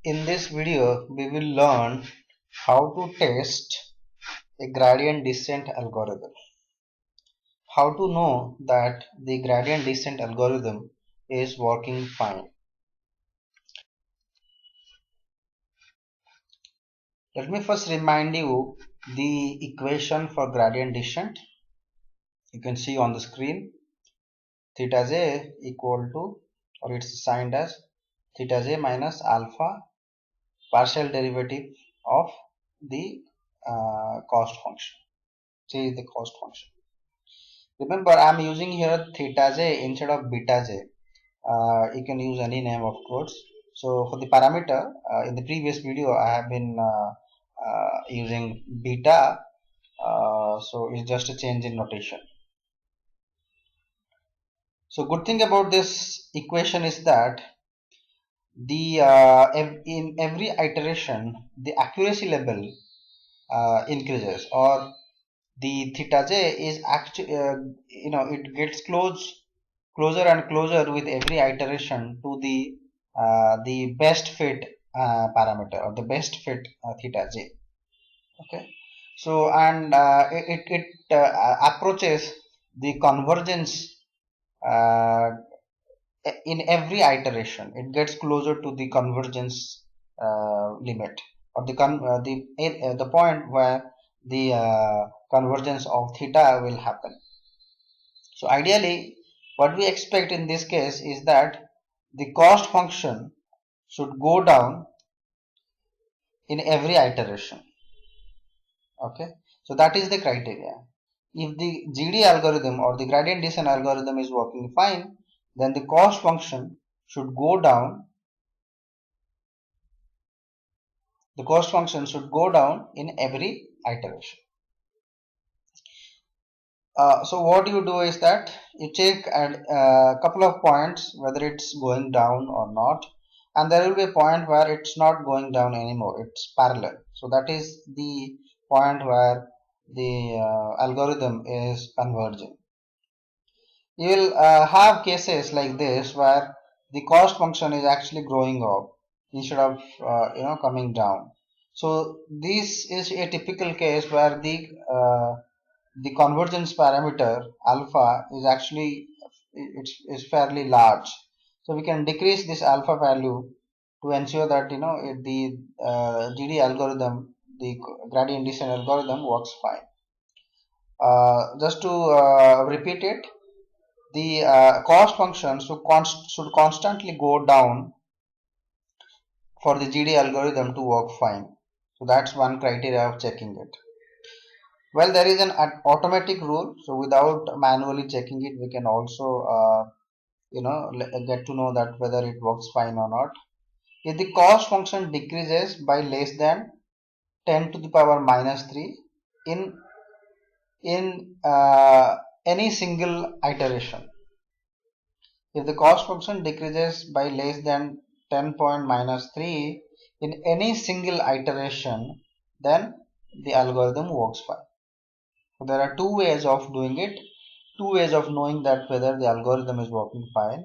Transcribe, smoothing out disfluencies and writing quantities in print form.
In this video, we will learn how to test a gradient descent algorithm. How to know that the gradient descent algorithm is working fine. Let me first remind you the equation for gradient descent. You can see on the screen theta j equal to, or it's assigned as theta j minus alpha partial derivative of the cost function. J is the cost function. Remember, I am using here theta j instead of beta j. You can use any name, of course. So for the parameter, in the previous video, I have been using beta. So it's just a change in notation. So good thing about this equation is that the in every iteration, the accuracy level increases, or the theta j is actually it gets closer and closer with every iteration to the best fit parameter, or the best fit theta j. Okay, so and it approaches the convergence uh, in every iteration. It gets closer to the convergence limit, or the point where the convergence of theta will happen. So ideally, what we expect in this case is that the cost function should go down in every iteration. Okay, so that is the criteria. If the GD algorithm or the gradient descent algorithm is working fine, then the cost function should go down. The cost function should go down in every iteration. So what you do is that you check at a couple of points whether it's going down or not, and there will be a point where it's not going down anymore, it's parallel. So that is the point where the algorithm is converging. You will have cases like this where the cost function is actually growing up instead of coming down. So this is a typical case where the convergence parameter alpha is actually is fairly large. So we can decrease this alpha value to ensure that the GD algorithm, the gradient descent algorithm, works fine. Just to repeat it, the cost function should constantly go down for the GD algorithm to work fine. So that's one criteria of checking it. Well, there is an automatic rule, so without manually checking it, we can also get to know that whether it works fine or not. If the cost function decreases by less than 10 to the power minus 3 in any single iteration. If the cost function decreases by less than 10.3 in any single iteration, then the algorithm works fine. So there are two ways of doing it, two ways of knowing that whether the algorithm is working fine.